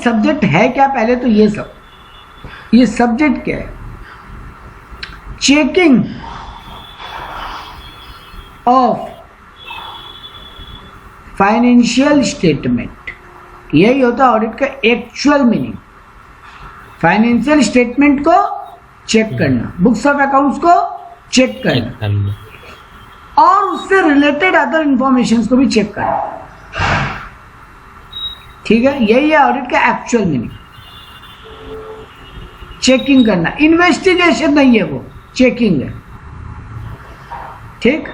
Subject है क्या, पहले तो ये सब्जेक्ट क्या है? चेकिंग ऑफ फाइनेंशियल स्टेटमेंट, यही होता है ऑडिट का एक्चुअल मीनिंग। फाइनेंशियल स्टेटमेंट को चेक करना, बुक्स ऑफ अकाउंट्स को चेक करना और उससे रिलेटेड अदर इंफॉर्मेशन को भी चेक करना। ठीक है, यही है ऑडिट का एक्चुअल मीनिंग, चेकिंग करना। इन्वेस्टिगेशन नहीं है, वो चेकिंग है। ठीक,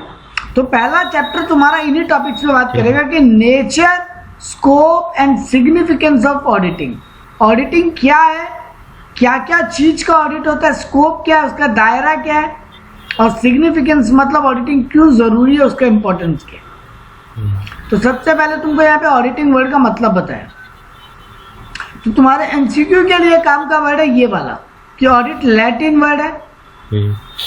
तो पहला चैप्टर तुम्हारा इन्हीं टॉपिक्स पे बात करेगा कि nature, scope and significance of auditing. Auditing क्या है, क्या क्या चीज का ऑडिट होता है, स्कोप क्या है, उसका दायरा क्या है, और सिग्निफिकेंस मतलब ऑडिटिंग क्यों जरूरी है, उसका इंपॉर्टेंस क्या है। तो सबसे पहले तुमको यहाँ पे ऑडिटिंग वर्ड का मतलब बताया। तो तुम्हारे एमसीक्यू के लिए काम का वर्ड है ये वाला कि ऑडिट लैटिन वर्ड है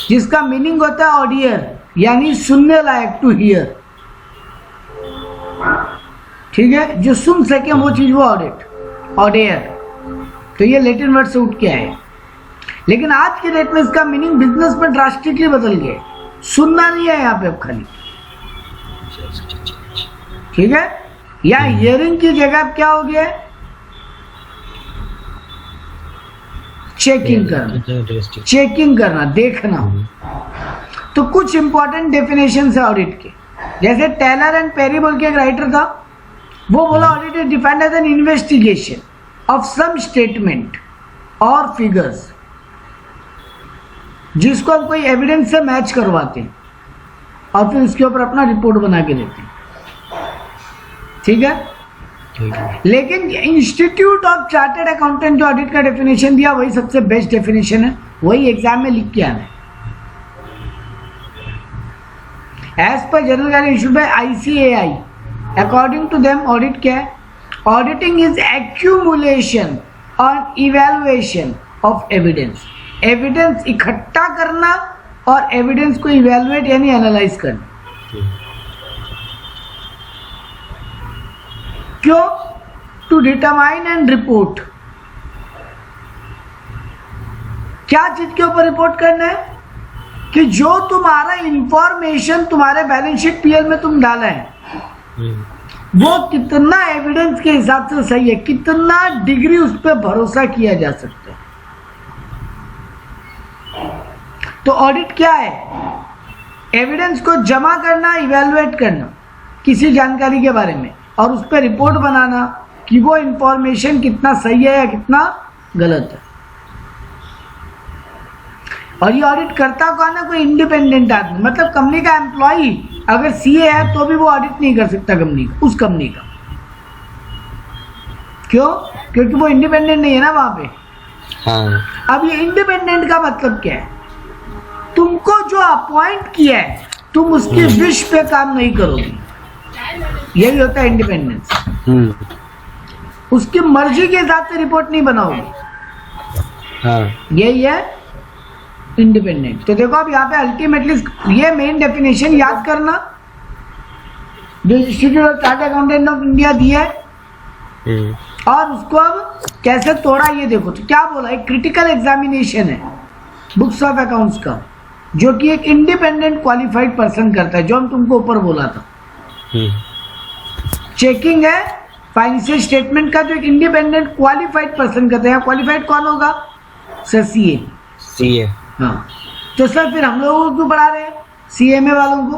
जिसका मीनिंग होता है ऑडियर, यानी सुनने लायक, टू हियर। ठीक है, जो सुन सके वो चीज वो ऑडिट, ऑडियर। तो ये लैटिन वर्ड से उठ के आए, लेकिन आज के डेट में इसका मीनिंग बिजनेस में ड्रास्टिकली बदल गया। सुनना नहीं है यहाँ पे अब खाली, ठीक है, या हियरिंग की जगह अब क्या हो गया है, चेकिंग करना, चेकिंग करना, देखना। तो कुछ इंपॉर्टेंट डेफिनेशन है ऑडिट के, जैसे टेलर एंड पेरी बोल के एक राइटर था, वो बोला audit is defined as an investigation of some statement और फिगर्स जिसको हम कोई एविडेंस से मैच करवाते हैं और फिर उसके ऊपर अपना रिपोर्ट बना के देते हैं। ठीक है, लेकिन इंस्टीट्यूट ऑफ चार्टर्ड अकाउंटेंट जो ऑडिट का डेफिनेशन दिया वही सबसे बेस्ट डेफिनेशन है, वही एग्जाम में लिख के आना है। As per general guideline issued by ICAI, according to them audit क्या है, ऑडिटिंग इज एक्यूमुलेशन और इवैल्यूएशन ऑफ एविडेंस। एविडेंस इकट्ठा करना और एविडेंस को इवैल्यूएट यानी एनालाइज करना। क्यों? To determine and report. क्या चीज के ऊपर रिपोर्ट करना है कि जो तुम्हारा इंफॉर्मेशन तुम्हारे बैलेंस शीट पीएल में तुम डाला है वो कितना एविडेंस के हिसाब से सही है, कितना डिग्री उस पर भरोसा किया जा सकता है। तो ऑडिट क्या है? एविडेंस को जमा करना, इवैल्यूएट करना किसी जानकारी के बारे में और उस पर रिपोर्ट बनाना कि वो इंफॉर्मेशन कितना सही है या कितना गलत है। और ये ऑडिट करता कौन है? कोई इंडिपेंडेंट आदमी, मतलब कंपनी का एम्प्लॉई अगर सीए है तो भी वो ऑडिट नहीं कर सकता कंपनी का, उस कंपनी का। क्यों? क्योंकि वो इंडिपेंडेंट नहीं है ना वहां पे। हाँ। अब ये इंडिपेंडेंट का मतलब क्या है? तुमको जो अपॉइंट किया है तुम उसकी विश पे काम नहीं करोगे, यही होता है इंडिपेंडेंस। उसकी मर्जी के हिसाब से रिपोर्ट नहीं बनाओगे। हाँ। यही है इंडिपेंडेंट। तो देखो अब यहाँ पे अल्टीमेटली ये मेन डेफिनेशन याद करना जो institute of chartered accountant of India दिया है और उसको अब कैसे तोड़ा ये देखो। तो क्या बोला, एक क्रिटिकल एग्जामिनेशन है बुक्स ऑफ अकाउंट्स का जो कि एक इंडिपेंडेंट क्वालिफाइड पर्सन करता है, जो हम तुमको ऊपर बोला था। चेकिंग है फाइनेंशियल स्टेटमेंट का जो एक इंडिपेंडेंट क्वालिफाइड पर्सन करता है। क्वालिफाइड कौन होगा? Sir CA. हाँ, तो सर फिर हम लोगों को क्यों पढ़ा रहे हैं सीएमए वालों को?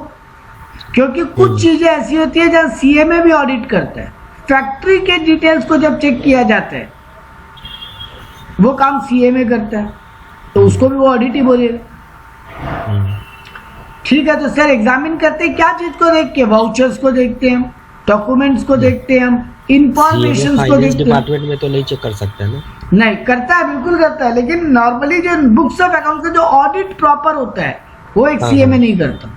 क्योंकि कुछ चीजें ऐसी होती है जहाँ सीएमए भी ऑडिट करता है। फैक्ट्री के डिटेल्स को जब चेक किया जाता है वो काम सीएमए करता है, तो उसको भी वो ऑडिट ही बोलेगा। ठीक है, तो सर एग्जामिन करते हैं क्या चीज को देख के? वाउचर्स को देखते हैं हम, डॉक्यूमेंट्स को देखते हैं हम, इंफॉर्मेशन को देखते हैं। डिपार्टमेंट में तो नहीं चेक कर सकते हैं ना? नहीं करता है, बिल्कुल करता है, लेकिन नॉर्मली जो बुक्स ऑफ अकाउंट का जो ऑडिट प्रॉपर होता है वो एक सीएमए नहीं करता।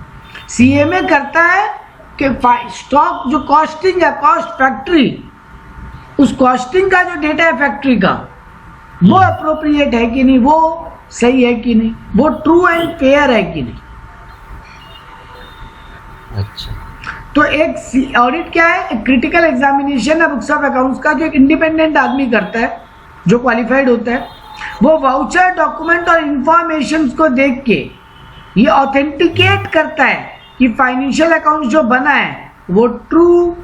सीएमए करता है कि स्टॉक जो कॉस्टिंग है, कॉस्ट फैक्ट्री, उस कॉस्टिंग का जो डेटा है फैक्ट्री का वो अप्रोप्रिएट है कि नहीं, वो सही है कि नहीं, वो ट्रू एंड फेयर है कि नहीं। अच्छा। तो एक ऑडिट क्या है, क्रिटिकल एग्जामिनेशन है बुक्स ऑफ अकाउंट्स का, जो एक इंडिपेंडेंट आदमी करता है जो क्वालिफाइड होता है। वो वाउचर डॉक्यूमेंट और इंफॉर्मेशन को देख के ये ऑथेंटिकेट करता है कि फाइनेंशियल अकाउंट जो बना है वो ट्रू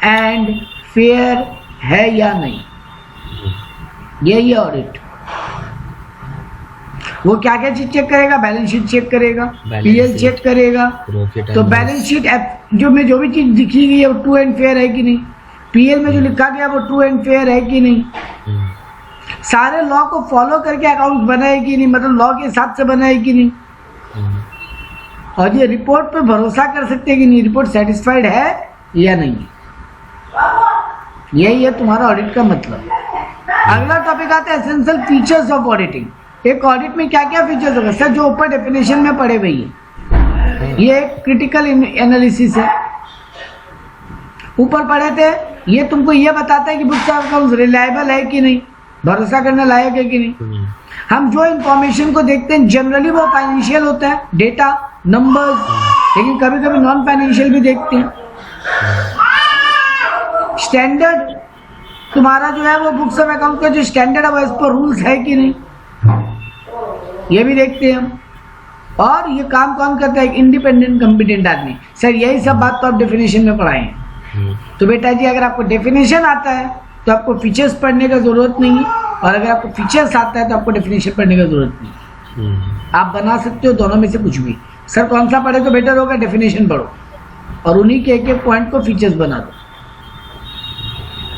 एंड फेयर है या नहीं। यही ऑडिट। वो क्या क्या चीज चेक करेगा, बैलेंस शीट चेक करेगा, पीएल चेक करेगा। तो बैलेंस शीट जो भी चीज लिखी गई है वो ट्रू एंड फेयर है कि नहीं, पीएल में जो लिखा गया वो ट्रू एंड फेयर है कि नहीं, सारे लॉ को फॉलो करके अकाउंट बना है कि नहीं, मतलब लॉ के हिसाब से बना है कि नहीं, और ये रिपोर्ट पे भरोसा कर सकते हैं कि नहीं, रिपोर्ट सेटिस्फाइड है या नहीं। यही है तुम्हारा ऑडिट का मतलब। अगला टॉपिक आता है एसेंशियल फीचर्स ऑफ ऑडिटिंग। एक ऑडिट में क्या क्या फीचर्स होगा सर, जो ऊपर डेफिनेशन में पढ़े हुए हैं। ये एक क्रिटिकल एनालिसिस है, ऊपर पढ़े थे। ये तुमको ये बताता है कि बुक्स ऑफ अकाउंट्स रिलायबल है कि नहीं, भरोसा करने लायक है कि नहीं। हम जो इंफॉर्मेशन को देखते हैं जनरली वो फाइनेंशियल होता है, डेटा, नंबर्स, लेकिन कभी कभी नॉन फाइनेंशियल भी देखते हैं। स्टैंडर्ड तुम्हारा जो है वो बुक्स ऑफ अकाउंट का जो स्टैंडर्ड है वो इस पर रूल्स है कि नहीं, ये भी देखते हैं हम। और ये काम कौन करता है, एक इंडिपेंडेंट कॉम्पिटेंट आदमी। सर यही सब बात तो आप डेफिनेशन में पढ़ाए हैं। तो बेटा जी अगर आपको डेफिनेशन आता है तो आपको फीचर्स पढ़ने का जरूरत नहीं है, और अगर आपको फीचर्स आता है तो आपको डेफिनेशन पढ़ने का जरूरत नहीं। आप बना सकते हो दोनों में से कुछ भी। सर कौन सा पढ़े तो बेटर होगा, डेफिनेशन पढ़ो और उन्हीं के एक एक पॉइंट को फीचर्स बना दो।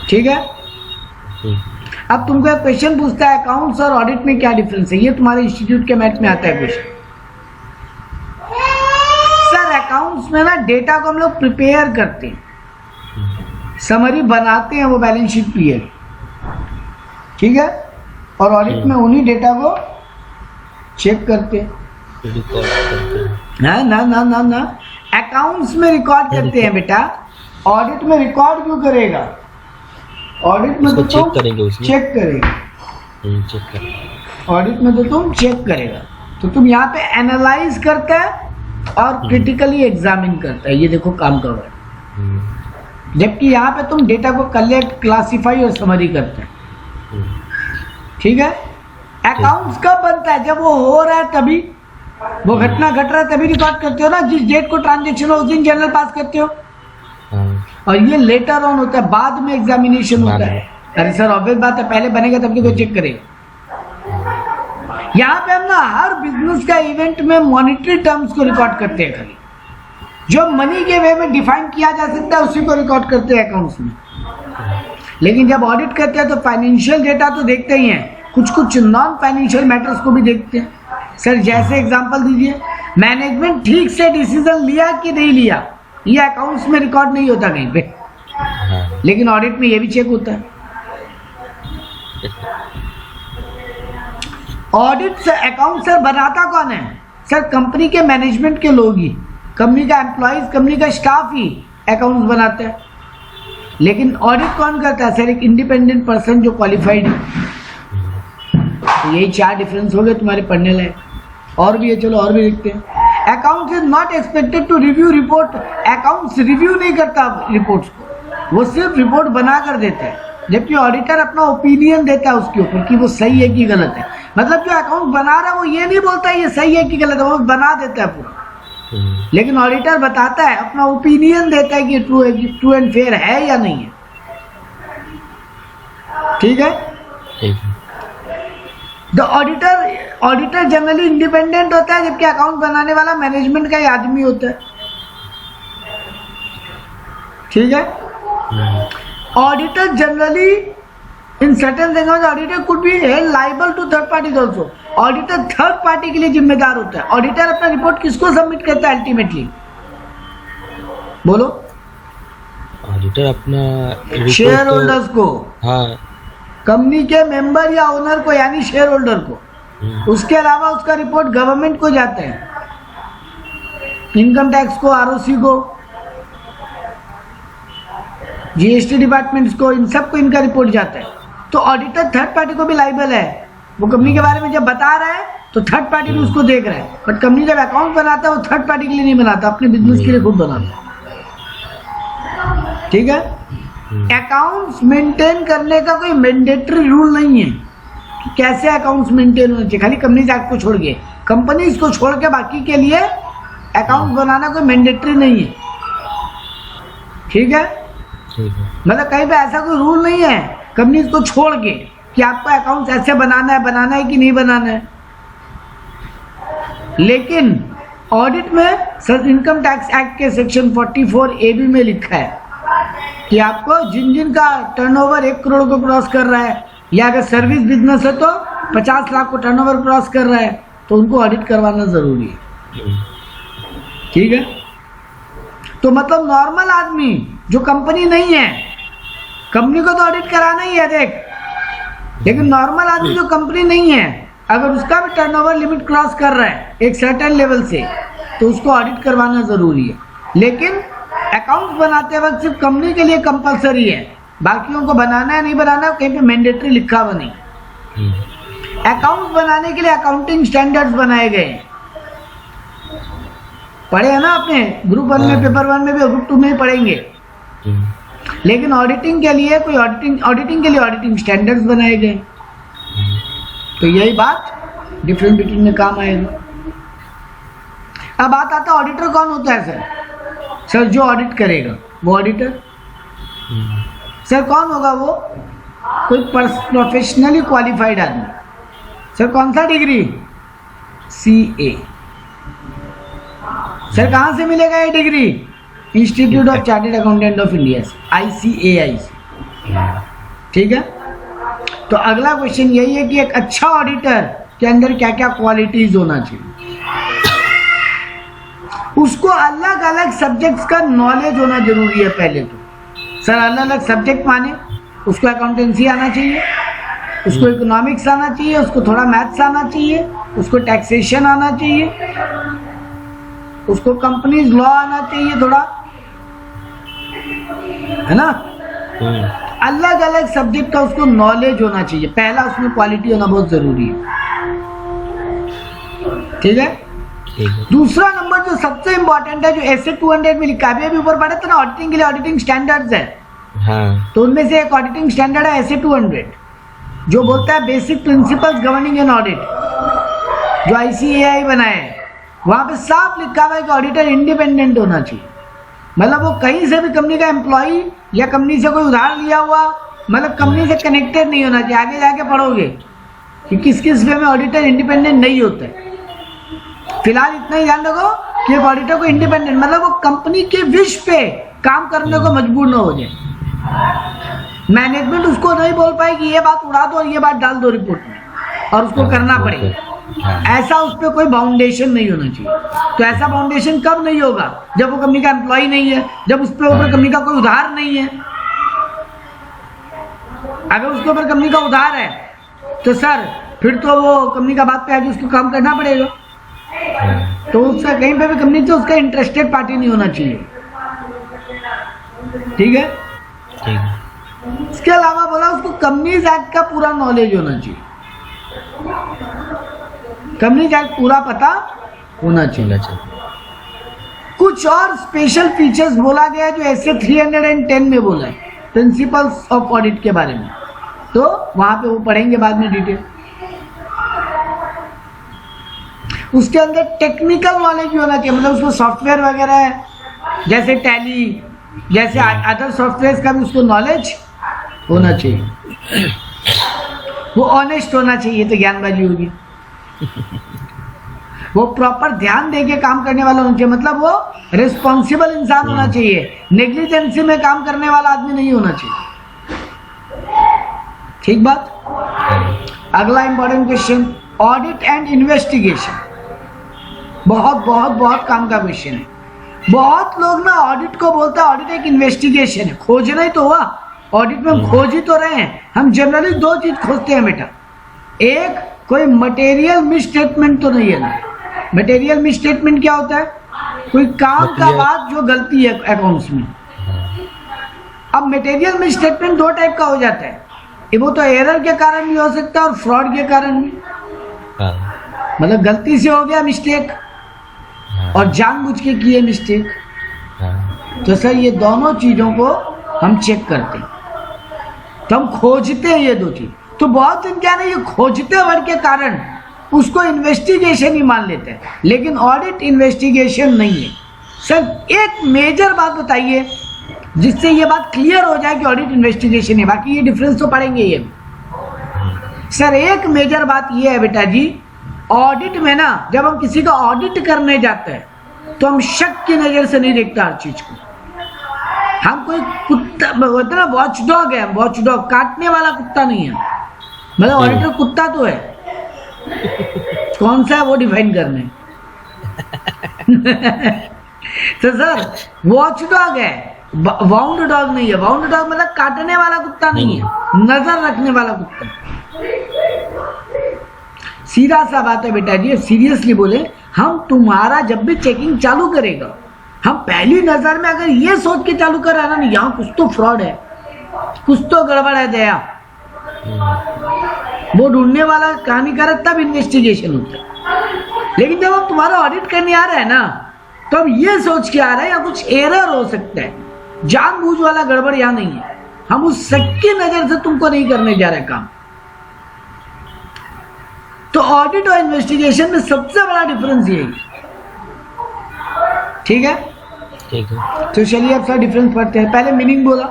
ठीक है। अब तुमको एक क्वेश्चन पूछता है अकाउंट्स और ऑडिट में क्या डिफरेंस है, ये तुम्हारे इंस्टीट्यूट के मैथ में आता है क्वेश्चन। सर अकाउंट्स में ना डेटा को हम लोग प्रिपेयर करते हैं, समरी बनाते हैं, वो बैलेंस शीट पीएल, ठीक है, और ऑडिट में उन्हीं डेटा को चेक करते हैं। ना अकाउंट्स में रिकॉर्ड करते हैं बेटा, ऑडिट में रिकॉर्ड क्यों करेगा, ऑडिट में तो तुम चेक करेगा, ऑडिट में तो तुम चेक करेगा। तो तुम यहाँ पे एनालाइज करता है और क्रिटिकली एग्जामिन करता है, ये देखो काम कर रहा है। जबकि यहाँ पे तुम डेटा को कलेक्ट, क्लासिफाई और समरी करते हैं। ठीक है। अकाउंट्स कब बनता है, जब वो हो रहा है तभी, वो घटना घट रहा है तभी रिकॉर्ड करते हो ना, जिस डेट को ट्रांजेक्शन हो उस दिन जर्नल पास करते हो। और ये लेटर ऑन होता है, बाद में एग्जामिनेशन होता है। अरे सर ऑब्वियस बात है, पहले बनेगा तब तो कोई चेक करेगा। यहाँ पे हम ना हर बिजनेस का इवेंट में मॉनिटरी टर्म्स को रिकॉर्ड करते हैं, खाली जो मनी के वे में डिफाइन किया जा सकता है उसी को रिकॉर्ड करते हैं अकाउंट्स में। लेकिन जब ऑडिट करते हैं तो फाइनेंशियल डेटा तो देखते ही हैं, कुछ कुछ नॉन फाइनेंशियल मैटर्स को भी देखते हैं। सर जैसे एग्जांपल दीजिए, मैनेजमेंट ठीक से डिसीजन लिया कि नहीं लिया, ये अकाउंट्स में रिकॉर्ड नहीं होता कहीं पे, लेकिन ऑडिट में ये भी चेक होता है। ऑडिट से अकाउंट सर बनाता कौन है, सर कंपनी के मैनेजमेंट के लोग ही, कंपनी का एम्प्लॉइज, कंपनी का स्टाफ ही अकाउंट्स बनाता है। लेकिन ऑडिट कौन करता है, सर एक इंडिपेंडेंट पर्सन जो क्वालिफाइड है। तो यही चार डिफरेंस हो गए तुम्हारे पढ़ने लायक। और भी है, चलो और भी देखते हैं। Accounts is not expected to review report, accounts review नहीं करता रिपोर्ट्स को, वो सिर्फ रिपोर्ट बना कर देता है। जबकि ऑडिटर अपना ओपिनियन देता है उसके ऊपर कि वो सही है कि गलत है। मतलब जो अकाउंट बना रहा है वो ये नहीं बोलता ये सही है कि गलत है, वो बना देता है पूरा। लेकिन ऑडिटर बताता है, अपना ओपिनियन देता है कि ट्रू एंड फेयर है या नहीं है। ठीक है। द ऑडिटर जनरली इंडिपेंडेंट होता है, जबकि अकाउंट बनाने वाला मैनेजमेंट का ही आदमी होता है। ठीक है। Auditor generally in certain things auditor could be held liable to third parties also. Auditor third party के लिए जिम्मेदार होता है। ऑडिटर अपना रिपोर्ट किसको सबमिट करता है अल्टीमेटली, बोलो? ऑडिटर अपना शेयर होल्डर्स को, हाँ, कंपनी के मेंबर या ओनर को, यानी शेयर होल्डर को। उसके अलावा उसका रिपोर्ट गवर्नमेंट को जाता है, इनकम टैक्स को, आरओसी को, जीएसटी डिपार्टमेंट्स को, इन सबको इनका रिपोर्ट जाता है। तो ऑडिटर थर्ड पार्टी को भी लाइबल है। वो कंपनी के बारे में जब बता रहा है तो थर्ड पार्टी भी उसको देख रहा है, बट कंपनी जब अकाउंट बनाता है वो थर्ड पार्टी के लिए नहीं बनाता, अपने बिजनेस के लिए खुद बनाता है। ठीक है। अकाउंट्स मेंटेन करने का कोई मैंडेटरी रूल नहीं है कि कैसे अकाउंट्स मेंटेन होने चाहिए, खाली कंपनीज एक्ट को छोड़ के, कंपनीज को छोड़ के बाकी के लिए अकाउंट बनाना कोई मैंडेटरी नहीं है, ठीक है। मतलब कहीं पे ऐसा कोई रूल नहीं है कंपनीज को छोड़ के कि आपको अकाउंट्स ऐसे बनाना है कि नहीं बनाना है। लेकिन ऑडिट में सर इनकम टैक्स एक्ट के सेक्शन 44AB में लिखा है कि आपको जिन जिन का टर्नओवर 1 करोड़ को क्रॉस कर रहा है, या अगर सर्विस बिजनेस है तो 50 लाख को टर्नओवर क्रॉस कर रहा है, तो उनको ऑडिट करवाना जरूरी है, ठीक है। तो मतलब नॉर्मल आदमी जो कंपनी नहीं है, कंपनी को तो ऑडिट कराना ही है देख, लेकिन नॉर्मल आदमी जो कंपनी नहीं है, अगर उसका भी टर्नओवर लिमिट क्रॉस कर रहा है एक सर्टेन लेवल से, तो उसको ऑडिट करवाना जरूरी है। लेकिन अकाउंट बनाते वक्त सिर्फ कंपनी के लिए कंपलसरी है, बाकियों को बनाना है नहीं बनाना है कहीं पे मैंडेटरी लिखा हुआ नहीं। अकाउंट बनाने के लिए अकाउंटिंग स्टैंडर्ड्स बनाए गए हैं, पढ़े है ना आपने, ग्रुप 1 में, पेपर 1 में भी, ग्रुप 2 में भी पढ़ेंगे। लेकिन ऑडिटिंग के लिए कोई ऑडिटिंग के लिए ऑडिटिंग स्टैंडर्ड्स बनाए गए, तो यही बात डिफरेंस बिटवीन में काम आएगा। अब बात आता है ऑडिटर कौन होता है सर जो ऑडिट करेगा वो ऑडिटर। सर कौन होगा वो? कोई प्रोफेशनली क्वालिफाइड आदमी। सर कौन सा डिग्री? CA। सर कहाँ से मिलेगा ये degree? Institute of chartered accountant of India से, ICAI से, ठीक है। तो अगला क्वेश्चन यही है कि एक अच्छा ऑडिटर के अंदर क्या क्या क्वालिटीज होना चाहिए। उसको अलग अलग सब्जेक्ट्स का नॉलेज होना जरूरी है। पहले तो सर अलग अलग सब्जेक्ट माने, उसको अकाउंटेंसी आना चाहिए, उसको इकोनॉमिक्स आना चाहिए, उसको थोड़ा मैथ्स आना चाहिए, उसको टैक्सेशन आना चाहिए, उसको कंपनीज लॉ आना चाहिए थोड़ा, है ना। अलग अलग सब्जेक्ट का उसको नॉलेज होना चाहिए। पहला उसमें क्वालिटी होना बहुत जरूरी है, ठीक है। दूसरा नंबर जो सबसे इंपॉर्टेंट है, जो ऐसे 200 में लिखा है, अभी ऊपर पढ़े थे ना ऑडिटिंग के लिए ऑडिटिंग स्टैंडर्ड्स है, हाँ। तो उनमें से एक ऑडिटिंग स्टैंडर्ड है ऐसे 200 जो बोलता है basic principles governing an audit, जो ICAI बनाए हैं। वहां पे साफ लिखा हुआ है कि ऑडिटर इंडिपेंडेंट होना चाहिए। मतलब वो कहीं से भी कंपनी का एम्प्लॉई या कंपनी से कोई उधार लिया हुआ, मतलब कंपनी से कनेक्टेड नहीं होना चाहिए। आगे जाके पढ़ोगे कि किस किस वे में ऑडिटर इंडिपेंडेंट नहीं होते। फिलहाल इतना ही ध्यान रखो कि एक ऑडिटर को इंडिपेंडेंट मतलब वो कंपनी के विश पे काम करने को मजबूर न हो जाए। मैनेजमेंट उसको नहीं बोल पाए कि ये बात उड़ा दो और ये बात डाल दो रिपोर्ट में, और उसको करना पड़ेगा। ऐसा उस पर कोई बाउंडेशन नहीं होना चाहिए। तो ऐसा बाउंडेशन कब नहीं होगा? जब वो कंपनी का एम्प्लॉय नहीं है, जब उस पर ऊपर कंपनी का कोई उधार नहीं है। अगर उसके ऊपर कंपनी का उधार है तो सर फिर तो वो कंपनी का बात पे आके उसको काम करना पड़ेगा। तो उसका कहीं पे भी कंपनी से उसका इंटरेस्टेड पार्टी नहीं होना चाहिए, ठीक है। इसके अलावा बोला उसको कंपनीज एक्ट का पूरा नॉलेज होना चाहिए, कंपनीज एक्ट पूरा पता होना चाहिए। कुछ और स्पेशल फीचर्स बोला गया है जो ऐसे 310 में बोला है प्रिंसिपल्स ऑफ ऑडिट के बारे में, तो वहां पे वो पढ़ेंगे बाद में डिटेल। उसके अंदर टेक्निकल नॉलेज भी होना चाहिए, मतलब उसको सॉफ्टवेयर वगैरह है जैसे टैली जैसे अदर सॉफ्टवेयर का भी उसको नॉलेज होना चाहिए। वो ऑनेस्ट होना चाहिए, तो ज्ञानबाजी होगी। वो प्रॉपर ध्यान देके काम करने वाला होना चाहिए, मतलब वो रिस्पॉन्सिबल इंसान होना चाहिए, नेग्लिजेंसी में काम करने वाला आदमी नहीं होना चाहिए, ठीक बात। अगला important question, audit and investigation. बहुत बहुत बहुत काम का क्वेश्चन है। बहुत लोग ना ऑडिट को बोलता है ऑडिट एक इन्वेस्टिगेशन है, खोजना ही तो हुआ। ऑडिट में हम खोज ही तो रहे हैं। हम जनरली दो चीज खोजते हैं बेटा, एक कोई मटेरियल मिसस्टेटमेंट तो नहीं है ना। मटेरियल मिसस्टेटमेंट क्या होता है? कोई काम का बाद जो गलती है अकाउंट्स में। अब मटेरियल मिसस्टेटमेंट दो टाइप का हो जाता है, वो तो एरर के कारण भी हो सकता है और फ्रॉड के कारण भी। मतलब गलती से हो गया मिस्टेक और जानबूझ के किए मिस्टेक। तो सर ये दोनों चीजों को हम चेक करते हैं, तो हम खोजते हैं ये दो चीज। तो बहुत दिन क्या नहीं, ये खोजते वर्ड के कारण उसको इन्वेस्टिगेशन ही मान लेते हैं, लेकिन ऑडिट इन्वेस्टिगेशन नहीं है। सर एक मेजर बात बताइए जिससे ये बात क्लियर हो जाए कि ऑडिट इन्वेस्टिगेशन है, बाकी ये डिफरेंस तो पढ़ेंगे ये। सर एक मेजर बात ये है बेटा जी, ऑडिट में ना जब हम किसी का ऑडिट करने जाते हैं तो हम शक की नजर से नहीं देखते हर चीज को। हम कोई कुत्ता बोलते ना, वॉच डॉग है, वॉच डॉग काटने वाला कुत्ता नहीं है। मतलब ऑडिटर कुत्ता तो है, कौन सा है वो डिफाइन करने। तो सर वॉच डॉग है, वाउंड डॉग नहीं है। वाउंड डॉग मतलब काटने वाला कुत्ता नहीं है, नजर रखने वाला कुत्ता। सीधा सा बात है बेटा जी, सीरियसली बोले, हम तुम्हारा जब भी चेकिंग चालू करेगा, हम पहली नजर में अगर ये सोच के चालू कर रहे हैं ना, यहाँ कुछ तो फ्रॉड है, कुछ तो गड़बड़ है दया, वो ढूंढने वाला कहानी करे तब इन्वेस्टिगेशन होता है। लेकिन जब हम तुम्हारा ऑडिट करने आ रहे हैं ना, तो हम ये सोच के आ रहे हैं या कुछ एरर हो सकता है, जानबूझ वाला गड़बड़ यहाँ नहीं है। हम उस शक की नजर से तुमको नहीं करने जा रहे काम। तो ऑडिट और इन्वेस्टिगेशन में सबसे बड़ा डिफरेंस यही, ठीक है? ठीक है। तो चलिए अब सारा डिफरेंस पढ़ते हैं। पहले मीनिंग बोला,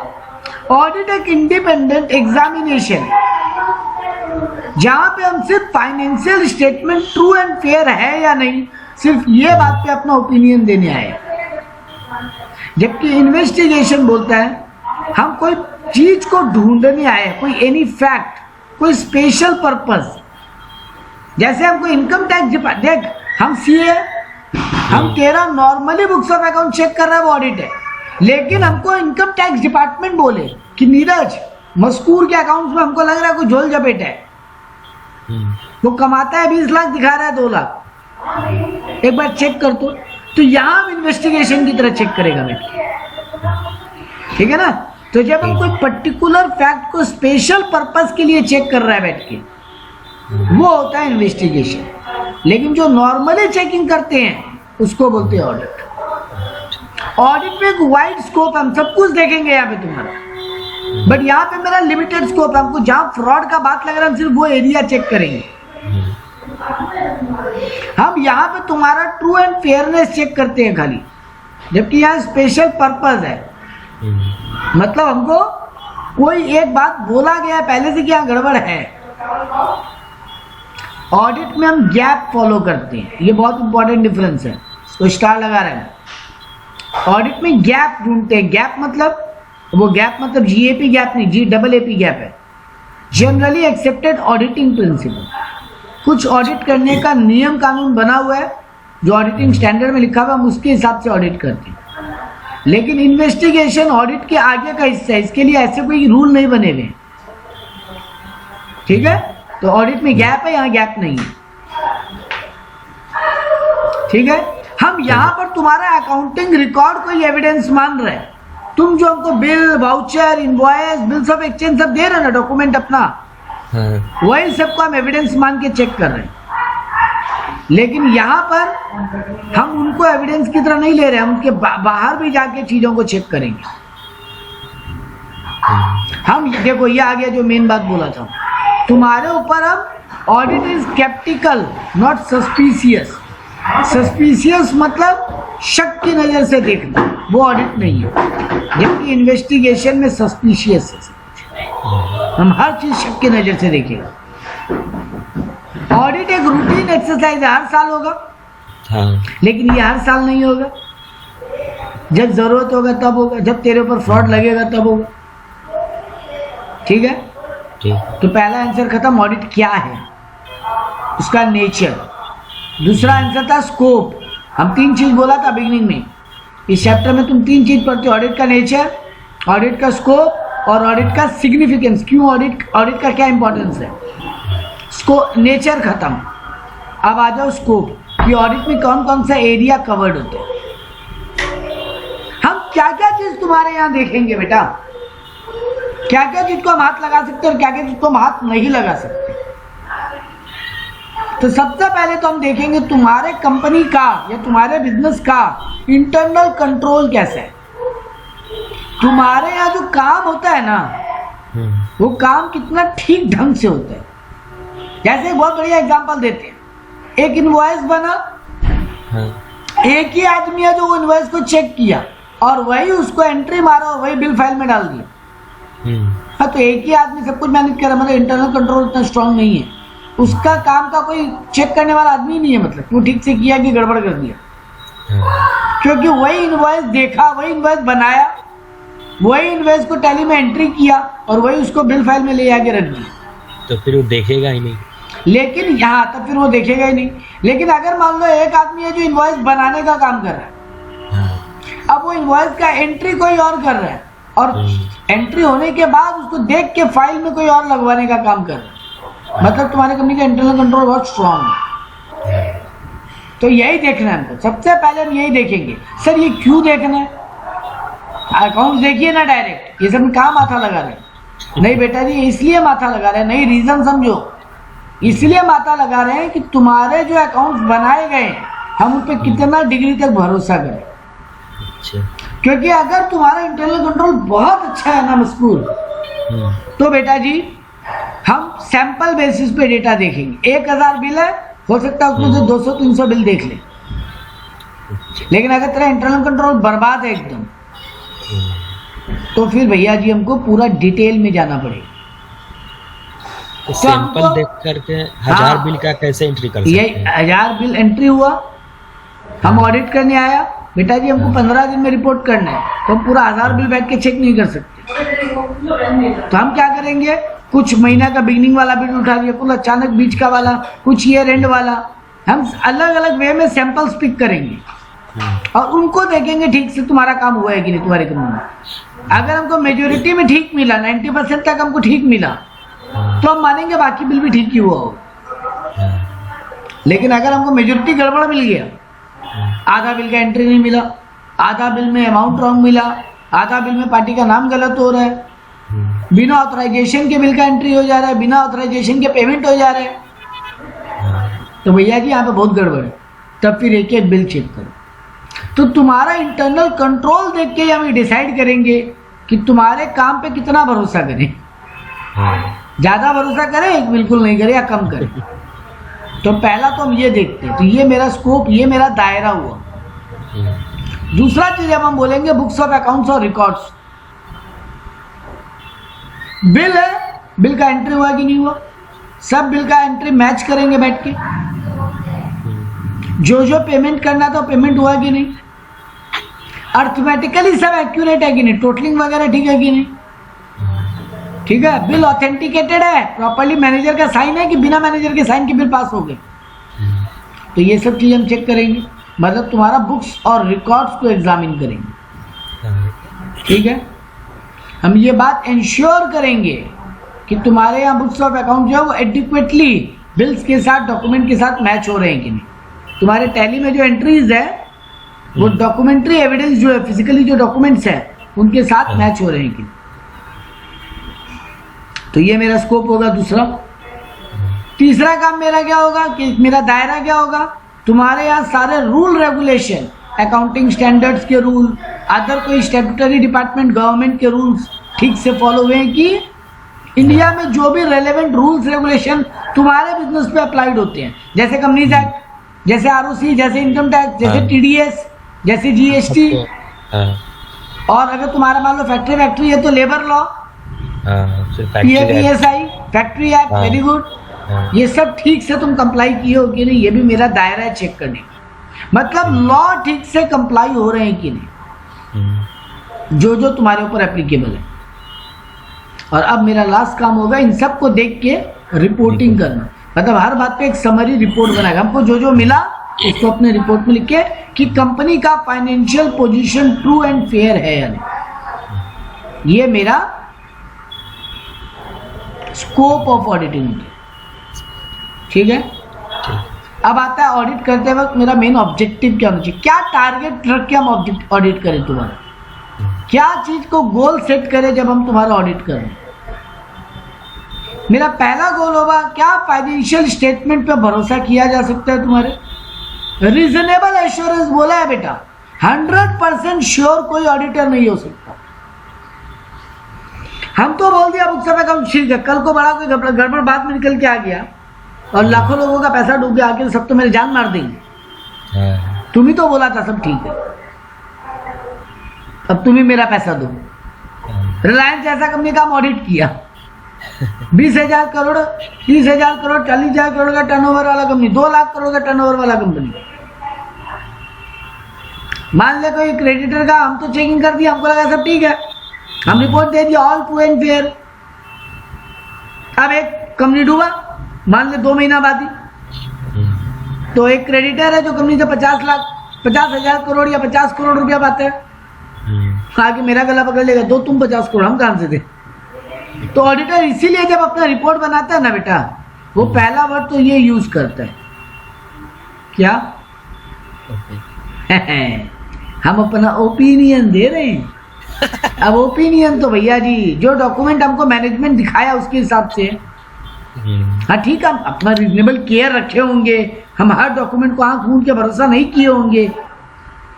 ऑडिट एक इंडिपेंडेंट एग्जामिनेशन है जहां पे हम सिर्फ financial statement true and fair है या नहीं, सिर्फ ये बात पे अपना ओपिनियन देने आए। जबकि इन्वेस्टिगेशन बोलता है हम कोई चीज को ढूंढने आए, कोई एनी फैक्ट, कोई स्पेशल पर्पस। जैसे हमको इनकम टैक्स देख, हम सीए, हम तेरा normally books of account check कर रहे हैं, वो ऑडिट है। लेकिन हमको इनकम टैक्स डिपार्टमेंट बोले कि नीरज मस्कूर के अकाउंट्स में हमको लग रहा है कोई झोल झपेट है, वो कमाता है 20 लाख, दिखा रहा है 2 लाख, एक बार चेक कर। तो यहां हम इन्वेस्टिगेशन की तरह चेक करेगा मैं, ठीक है ना? तो जब हम कोई पर्टिकुलर फैक्ट को स्पेशल पर्पस के लिए चेक कर रहा है बैठ के, वो होता है इन्वेस्टिगेशन। लेकिन जो नॉर्मली चेकिंग करते हैं उसको बोलते हैं ऑडिट। ऑडिट में एक वाइड स्कोप, हम सब कुछ देखेंगे यहाँ पे तुम्हारा, बट यहाँ पे मेरा लिमिटेड स्कोप है। हमको जहां फ्रॉड का बात लग रहा है हम सिर्फ वो एरिया चेक करेंगे। हम यहाँ पे तुम्हारा ट्रू एंड फेयरनेस चेक करते हैं खाली, जबकि यहाँ स्पेशल पर्पस है। मतलब हमको कोई एक बात बोला गया पहले से कि यहाँ गड़बड़ है। ऑडिट में हम गैप फॉलो करते हैं, ये बहुत इंपॉर्टेंट डिफरेंस है, तो स्टार लगा रहे हैं। ऑडिट में गैप ढूंढते हैं। गैप मतलब, वो गैप मतलब जीएपी गैप नहीं, GAAP गैप है, जनरली एक्सेप्टेड ऑडिटिंग प्रिंसिपल। कुछ ऑडिट करने का नियम कानून बना हुआ है जो ऑडिटिंग स्टैंडर्ड में लिखा हुआ है, हम उसके हिसाब से ऑडिट करते हैं। लेकिन इन्वेस्टिगेशन ऑडिट के आगे का हिस्सा है, इसके लिए ऐसे कोई रूल नहीं बने हुए, ठीक है? तो ऑडिट में गैप है, यहाँ गैप नहीं है, ठीक है? हम यहाँ पर तुम्हारा अकाउंटिंग रिकॉर्ड कोई एविडेंस मान रहे हैं। तुम जो हमको bill, voucher, invoice, bills of exchange सब दे रहे हो ना, डॉक्यूमेंट अपना, वही सबको हम एविडेंस मान के चेक कर रहे हैं। लेकिन यहाँ पर हम उनको एविडेंस की तरह नहीं ले रहे, हम उनके बाहर भी जाके चीजों को चेक करेंगे। हम देखो, ये आ गया जो मेन बात बोला था, तुम्हारे ऊपर हम audit is sceptical not suspicious. Suspicious मतलब शक की नजर से देखना, वो ऑडिट नहीं है। जबकि इन्वेस्टिगेशन में सस्पिशियस है, हम हर चीज शक की नजर से देखेगा। ऑडिट एक रूटीन एक्सरसाइज है, हर साल होगा। हाँ। लेकिन ये हर साल नहीं होगा, जब जरूरत होगा तब होगा, जब तेरे ऊपर फ्रॉड लगेगा तब होगा, ठीक है? तो पहला आंसर खत्म, ऑडिट क्या है, उसका नेचर। दूसरा आंसर था स्कोप। हम 3 चीज बोला था बिगिनिंग में, इस चैप्टर में तुम 3 चीज पढ़ते हो, ऑडिट का नेचर, ऑडिट का स्कोप और ऑडिट का सिग्निफिकेंस। क्यों ऑडिट का क्या इंपॉर्टेंस है। नेचर खत्म, अब आ जाओ स्कोप, कि ऑडिट में कौन कौन सा एरिया कवर्ड होते हैं। हम क्या क्या चीज तुम्हारे यहाँ देखेंगे बेटा, क्या क्या चीज को हम हाथ लगा सकते हैं और क्या क्या चीज को हम हाथ नहीं लगा सकते। तो सबसे पहले तो हम देखेंगे तुम्हारे कंपनी का या तुम्हारे बिजनेस का इंटरनल कंट्रोल कैसा है। तुम्हारे यहाँ जो काम होता है ना, वो काम कितना ठीक ढंग से होता है। जैसे एक बहुत बढ़िया एग्जांपल देते हैं, एक इनवॉइस बना, एक ही आदमी है जो वो इनवॉइस को चेक किया और वही उसको एंट्री मारा और वही बिल फाइल में डाल दिया। हाँ, तो एक ही आदमी सब कुछ मैनेज कर रहा है, मतलब इंटरनल कंट्रोल उतना स्ट्रांग नहीं है, उसका काम का कोई चेक करने वाला आदमी नहीं है, मतलब वो ठीक से किया कि गड़बड़ कर दिया। क्योंकि वही इनवॉइस देखा, वही इनवॉइस बनाया, वही इनवॉइस को टैली में एंट्री किया और वही उसको बिल फाइल में ले आके रख दिया। तो फिर वो देखेगा ही नहीं। लेकिन यहाँ तब फिर वो देखेगा ही नहीं। लेकिन अगर मान लो एक आदमी है जो इनवॉइस बनाने का काम कर रहा है, अब वो इनवॉइस का एंट्री कोई और कर रहा है और एंट्री होने के बाद उसको देख के फाइल में कोई और लगवाने का काम कर रहा है, मतलब तुम्हारी कंपनी का इंटरनल कंट्रोल बहुत स्ट्रांग है। तो यही देखना है हमको, सबसे पहले हम यही देखेंगे। सर ये क्यों देखना है? अकाउंट देखिए ना डायरेक्ट, ये सब कहाँ माथा लगा रहे हैं? नहीं बेटा जी, इसलिए माथा लगा रहे हैं, नहीं रीजन समझो, इसलिए माथा लगा रहे हैं कि तुम्हारे जो अकाउंट्स बनाए गए हैं हम उन पर कितना डिग्री तक भरोसा करें। अच्छा। क्योंकि अगर तुम्हारा इंटरनल कंट्रोल बहुत अच्छा है ना मस्कूर, तो बेटा जी हम सैंपल बेसिस पे डेटा देखेंगे। 1000 बिल है, हो सकता है उसमें से 200-300 बिल देख ले। लेकिन अगर तेरा इंटरनल कंट्रोल बर्बाद है एकदम, तो फिर भैया जी हमको पूरा डिटेल में जाना पड़ेगा। तो सैंपल देख करके 1000 बिल का कैसे एंट्री कर सकते हैं? ये 1000 बिल एंट्री हुआ, हम ऑडिट करने आया, बेटा जी हमको 15 दिन में रिपोर्ट करना है, तो हम पूरा 1000 बिल बैठ के चेक नहीं कर सकते। तो हम क्या करेंगे, कुछ महीना का बिगिनिंग वाला बिल उठा लिया, कुछ अचानक बीच का वाला, कुछ ईयर एंड वाला, हम अलग अलग वे में सैंपल्स पिक करेंगे और उनको देखेंगे ठीक से तुम्हारा काम हुआ है कि नहीं तुम्हारी कंपनी में। अगर हमको मेजोरिटी में ठीक मिला, 90% तक हमको ठीक मिला, तो हम मानेंगे बाकी बिल भी ठीक ही हुआ हो। लेकिन अगर हमको मेजोरिटी गड़बड़ मिल गया, आधा बिल का एंट्री नहीं मिला, आधा बिल में अमाउंट रॉन्ग मिला, आधा बिल में पार्टी का नाम गलत हो रहा है, बिना ऑथराइजेशन के बिल का एंट्री हो जा रहा है, बिना ऑथराइजेशन के पेमेंट हो जा रहे हैं, तो भैया जी यहाँ पे बहुत गड़बड़ है। तब फिर एक एक बिल चेक करो। तो तुम्हारा इंटरनल कंट्रोल देख के हम डिसाइड करेंगे कि तुम्हारे काम पे कितना भरोसा करें। ज्यादा भरोसा करें, बिल्कुल नहीं करें, या कम करें। तो पहला तो हम ये देखते हैं, तो ये मेरा स्कोप, ये मेरा दायरा हुआ। दूसरा चीज अब हम बोलेंगे बुक्स ऑफ अकाउंट्स और रिकॉर्ड्स। बिल है, बिल का एंट्री हुआ कि नहीं हुआ, सब बिल का एंट्री मैच करेंगे बैठ के। जो जो पेमेंट करना था पेमेंट हुआ कि नहीं, अर्थमेटिकली सब एक्यूरेट है कि नहीं, टोटलिंग वगैरह ठीक है कि नहीं, ठीक है, बिल ऑथेंटिकेटेड है, प्रॉपर्ली मैनेजर का साइन है कि बिना मैनेजर के साइन के बिल पास हो गए। तो ये सब चीज हम चेक करेंगे, मतलब तुम्हारा बुक्स और रिकॉर्ड्स को एग्जामिन करेंगे। ठीक है, हम ये बात इंश्योर करेंगे कि तुम्हारे यहाँ बुक्स ऑफ अकाउंट जो है वो एडिक्वेटली बिल्स के साथ, डॉक्यूमेंट के साथ मैच हो रहे हैं कि नहीं। तुम्हारे टैली में जो एंट्रीज है वो डॉक्यूमेंट्री एविडेंस जो है, फिजिकली जो डॉक्यूमेंट्स है उनके साथ मैच हो रहे हैं कि नहीं। तो ये मेरा स्कोप होगा दूसरा। तीसरा काम मेरा क्या होगा कि मेरा दायरा क्या होगा, तुम्हारे यहाँ सारे रूल रेगुलेशन, अकाउंटिंग स्टैंडर्ड्स के रूल, अदर कोई स्टैट्यूटरी डिपार्टमेंट गवर्नमेंट के रूल्स ठीक से फॉलो हुए हैं कि इंडिया में जो भी रेलेवेंट रूल्स रेगुलेशन तुम्हारे बिजनेस पे अप्लाइड होते हैं, जैसे कंपनीज एक्ट, जैसे आरओसी, जैसे इनकम टैक्स, जैसे टीडीएस, जैसे जीएसटी, और अगर तुम्हारा मान लो फैक्ट्री है तो labour law, PF ESI, factory act, very good, ये सब ठीक से तुम कंप्लाई किए हो कि नहीं, ये भी मेरा दायरा है चेक करने का। मतलब लॉ ठीक से कंप्लाई हो रहे हैं कि नहीं, जो जो तुम्हारे ऊपर एप्लीकेबल है। और अब मेरा लास्ट काम होगा इन सब को देख के रिपोर्टिंग करना, मतलब हर बात पे एक समरी रिपोर्ट बनाएगा। हमको जो जो मिला उसको अपने रिपोर्ट में लिख के कि कंपनी का financial position true and fair है या नहीं। ये मेरा स्कोप ऑफ ऑडिटिंग है। ठीक है, अब आता है ऑडिट करते वक्त मेरा मेन ऑब्जेक्टिव क्या होना चाहिए, क्या टारगेट रख के हम ऑडिट करें, तुम्हारा क्या चीज को गोल सेट करें जब हम तुम्हारा ऑडिट करें। मेरा पहला गोल होगा क्या फाइनेंशियल स्टेटमेंट पे भरोसा किया जा सकता है तुम्हारे, रीजनेबल एश्योरेंस बोला है बेटा, 100% श्योर कोई ऑडिटर नहीं हो सकता। हम तो बोल दिया बुक समय कम ठीक है, कल को बड़ा कोई गड़बड़ बात में निकल के आ गया और लाखों लोगों का पैसा डूब गया, आके सब तो मेरे जान मार देंगे। तुम ही तो बोला था सब ठीक है, अब तुम ही मेरा पैसा दो। रिलायंस जैसा कंपनी का हम ऑडिट किया, 20,000 करोड़ 30,000 करोड़ 40,000 करोड़ का टर्नओवर वाला कंपनी, 2 लाख करोड़ का टर्नओवर वाला कंपनी। मान ले कोई क्रेडिटर का, हम तो चेकिंग कर दिया, हमको लगा सब ठीक है, हम रिपोर्ट दे दिया ऑल ट्रू एंड फेयर। अब एक कंपनी डूबा, मान ले 2 महीना बाद ही, तो एक क्रेडिटर है जो कंपनी से 50,000 करोड़ या 50 करोड़ रुपया पाते हैं, आगे मेरा गला पकड़ लेगा, दो तुम 50 करोड़, हम कहां से दे। तो ऑडिटर इसीलिए जब अपना रिपोर्ट बनाता है ना बेटा, वो पहला वर्ड तो ये यूज करता है, क्या हम अपना ओपिनियन दे रहे हैं। अब ओपिनियन तो भैया जी जो डॉक्यूमेंट हमको मैनेजमेंट दिखाया उसके हिसाब से, हाँ ठीक है, हम अपना रीजनेबल केयर रखे होंगे, हम हर डॉक्यूमेंट को आंख मूंद के भरोसा नहीं किए होंगे,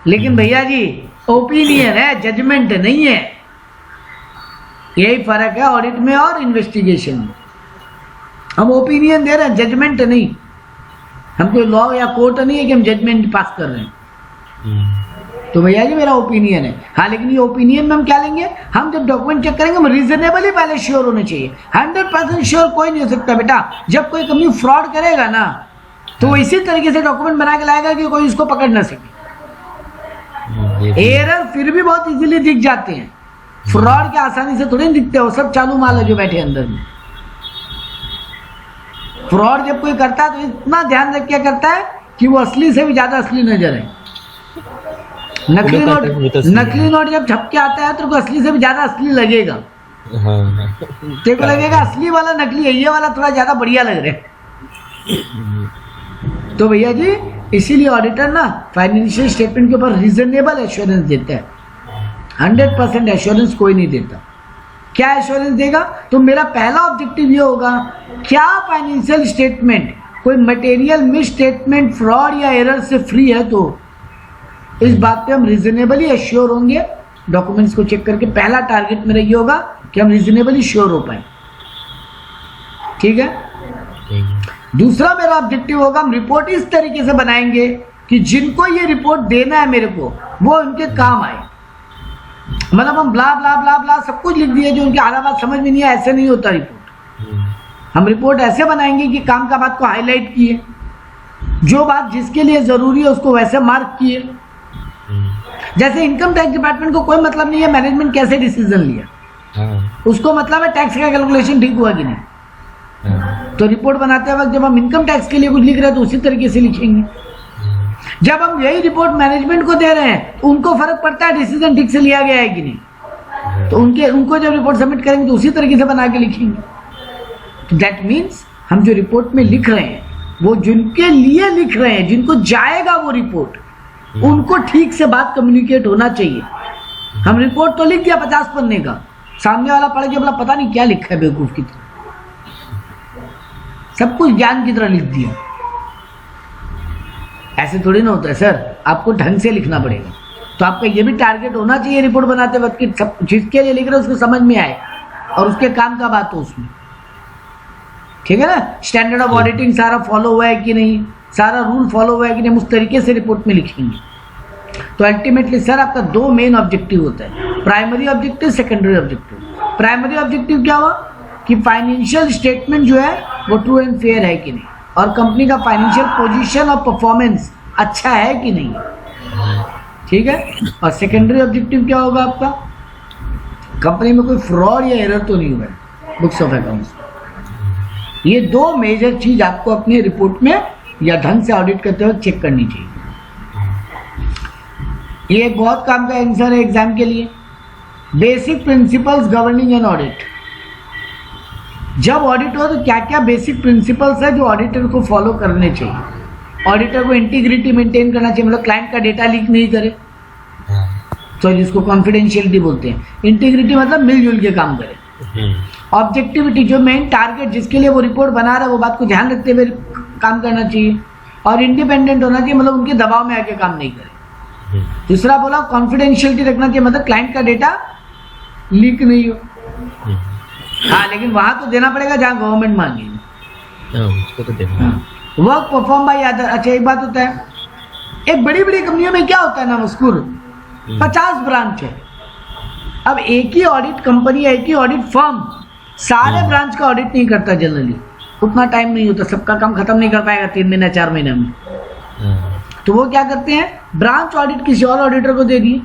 लेकिन भैया जी ओपिनियन है, जजमेंट नहीं है। यही फर्क है ऑडिट में और इन्वेस्टिगेशन में। हम ओपिनियन दे रहे हैं, जजमेंट नहीं। हम कोई लॉ या कोर्ट नहीं है कि हम जजमेंट पास कर रहे हैं। तो भैया जी मेरा ओपिनियन है, हाँ, लेकिन ये ओपिनियन में हम क्या लेंगे, हम जब डॉक्यूमेंट चेक करेंगे हम रीजनेबली पहले श्योर होने चाहिए। 100% श्योर कोई नहीं हो सकता बेटा। जब कोई कंपनी फ्रॉड करेगा ना, तो वो इसी तरीके से डॉक्यूमेंट बना के लाएगा कि कोई उसको पकड़ ना सके। एरर फिर भी बहुत इजीली दिख जाते हैं, फ्रॉड के आसानी से थोड़े दिखते हो, सब चालू माल है जो बैठे अंदर में। फ्रॉड जब कोई करता है तो इतना ध्यान रख क्या करता है कि वो असली से भी ज्यादा असली नजर है। नकली नोट जब छप के आता है तो असली से भी ज्यादा असली लगेगा। तेरे को लगेगा असली वाला नकली है, ये वाला थोड़ा ज्यादा बढ़िया लग रहा है। तो भैया जी इसीलिए ऑडिटर ना फाइनेंशियल स्टेटमेंट के ऊपर रीजनेबल एश्योरेंस देता है। 100% एश्योरेंस कोई नहीं देता। क्या एश्योरेंस देगा? तो मेरा पहला ऑब्जेक्टिव ये होगा, क्या फाइनेंशियल स्टेटमेंट कोई मटेरियल मिस स्टेटमेंट, फ्रॉड या एरर से फ्री है? तो इस बात पे हम रीजनेबली एश्योर होंगे। डॉक्यूमेंट्स को चेक करके पहला टारगेट मेरा ये होगा कि हम रीजनेबली श्योर हो पाए। ठीक है। दूसरा मेरा ऑब्जेक्टिव होगा, हम रिपोर्ट इस तरीके से बनाएंगे कि जिनको ये रिपोर्ट देना है मेरे को, वो उनके काम आए। मतलब हम ब्ला ब्ला ब्ला ब्ला सब कुछ लिख दिए जो उनकी आधा बात समझ में नहीं है, ऐसे नहीं होता रिपोर्ट। हम रिपोर्ट ऐसे बनाएंगे कि काम का बात को हाईलाइट किए, जो बात जिसके लिए जरूरी है उसको वैसे मार्क किए। जैसे इनकम टैक्स डिपार्टमेंट को कोई मतलब नहीं है मैनेजमेंट कैसे डिसीजन लिया, उसको मतलब है टैक्स का कैलकुलेशन ठीक हुआ कि नहीं। तो रिपोर्ट बनाते वक्त जब हम इनकम टैक्स के लिए कुछ लिख रहे हैं तो उसी तरीके से लिखेंगे। जब हम यही रिपोर्ट मैनेजमेंट को दे रहे हैं तो उनको फर्क पड़ता है डिसीजन ठीक से लिया गया है कि नहीं, तो उनको जब रिपोर्ट सबमिट करेंगे तो उसी तरीके से बना के लिखेंगे। तो दैट मीन्स हम जो रिपोर्ट में लिख रहे हैं वो जिनके लिए लिख रहे हैं, जिनको जाएगा वो रिपोर्ट, उनको ठीक से बात कम्युनिकेट होना चाहिए। हम रिपोर्ट तो लिख दिया 50 पन्ने का, सामने वाला पढ़ के बोला पता नहीं क्या लिखा है बेवकूफ की तरह, सब कुछ ज्ञान की तरह लिख दिया। ऐसे थोड़ी ना होता है सर, आपको ढंग से लिखना पड़ेगा। तो आपका ये भी टारगेट होना चाहिए रिपोर्ट बनाते वक्त कि सब जिसके लिए लिख रहे हो उसको समझ में आए और उसके काम का बात हो उसमें। ठीक है ना। स्टैंडर्ड ऑफ ऑडिटिंग सारा फॉलो हुआ है कि नहीं, सारा रूल फॉलो हुआ है कि नहीं, उस तरीके से रिपोर्ट में लिखेंगे। तो अल्टीमेटली सर आपका 2 मेन ऑब्जेक्टिव होता है, primary objective, secondary objective. Primary objective क्या हुआ कि फाइनेंशियल स्टेटमेंट जो है वो ट्रू एंड फेयर है कि नहीं, और कंपनी का फाइनेंशियल पोजीशन और परफॉर्मेंस अच्छा है कि नहीं। ठीक है। और सेकेंडरी ऑब्जेक्टिव क्या होगा आपका, कंपनी में कोई फ्रॉड या एरर तो नहीं हुआ है बुक्स ऑफ अकाउंट्स। ये 2 मेजर चीज आपको अपनी रिपोर्ट में या ढंग से ऑडिट करते वक्त चेक करनी चाहिए। ये एक बहुत काम का आंसर है एग्जाम के लिए। Basic principles governing an audit. जब ऑडिट हो तो क्या क्या बेसिक प्रिंसिपल्स है जो ऑडिटर को फॉलो करने चाहिए। ऑडिटर को इंटीग्रिटी मेंटेन करना चाहिए, मतलब क्लाइंट का डेटा लीक नहीं करे, तो जिसको कॉन्फिडेंशियलिटी बोलते हैं। इंटीग्रिटी मतलब मिलजुल के काम करे। ऑब्जेक्टिविटी, जो मेन टारगेट जिसके लिए वो रिपोर्ट बना रहा है वो बात को ध्यान रखते हुए काम करना चाहिए। और इंडिपेंडेंट होना चाहिए, मतलब उनके दबाव में आके काम नहीं करे। दूसरा बोला कॉन्फिडेंशियलिटी रखना चाहिए, मतलब क्लाइंट का डेटा लीक नहीं हो। हाँ, लेकिन वहां तो देना पड़ेगा जहाँ गवर्नमेंट मांगेगी। उसको तो देना। Work perform by other. अच्छा, एक बात होता है, एक बड़ी बड़ी कंपनियों में क्या होता है ना मस्कूर, 50 ब्रांच है। अब एक ही ऑडिट कंपनी, एक ही ऑडिट फर्म सारे ब्रांच का ऑडिट नहीं करता जनरली, उतना टाइम नहीं होता, सबका काम खत्म नहीं कर पाएगा 3 महीने 4 महीने में। तो वो क्या करते हैं, ब्रांच ऑडिट किसी और ऑडिटर को दे दिए।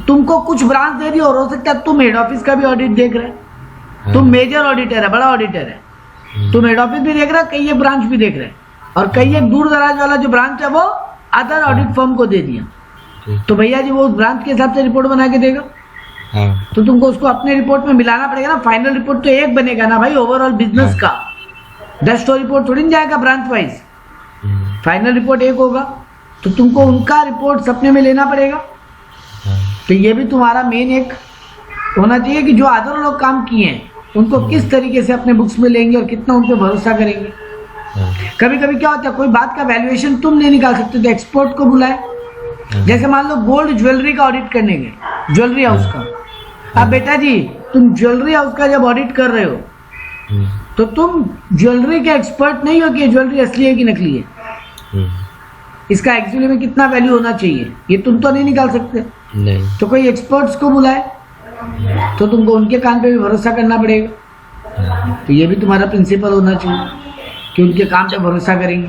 तुमको कुछ ब्रांच दे दी और हो सकता है तुम हेड ऑफिस का भी ऑडिट देख रहे, तुम मेजर ऑडिटर है, बड़ा ऑडिटर है, तुम हेड ऑफिस भी देख रहे, कई एक ब्रांच भी देख रहे, और कई एक दूर दराज वाला जो ब्रांच है वो अदर ऑडिट फर्म को दे दिया। तो भैया जी वो उस ब्रांच के हिसाब से रिपोर्ट बना के देगा। तो तुमको उसको अपने रिपोर्ट में मिलाना पड़ेगा ना। फाइनल रिपोर्ट तो एक बनेगा ना भाई, ओवरऑल बिजनेस का। 10 रिपोर्ट थोड़ी जाएगा ब्रांच वाइज, फाइनल रिपोर्ट एक होगा। तो तुमको उनका रिपोर्ट सपने में लेना पड़ेगा। तो ये भी तुम्हारा मेन एक होना चाहिए कि जो अदर लोग काम किए हैं उनको किस तरीके से अपने बुक्स में लेंगे और कितना उन पर भरोसा करेंगे। कभी कभी क्या होता है, कोई बात का वैल्यूएशन तुम नहीं निकाल सकते तो एक्सपर्ट को बुलाए। जैसे मान लो गोल्ड ज्वेलरी का ऑडिट करने गए, ज्वेलरी हाउस का। अब बेटा जी तुम ज्वेलरी हाउस का जब ऑडिट कर रहे हो तो तुम ज्वेलरी के एक्सपर्ट नहीं हो कि ज्वेलरी असली है कि नकली है, इसका एक्चुअली में कितना वैल्यू होना चाहिए ये तुम तो नहीं निकाल सकते। नहीं। तो कोई एक्सपर्ट्स को बुलाए, तो तुमको उनके काम पे भी भरोसा करना पड़ेगा। तो ये भी तुम्हारा प्रिंसिपल होना चाहिए कि उनके काम पे भरोसा करेंगे।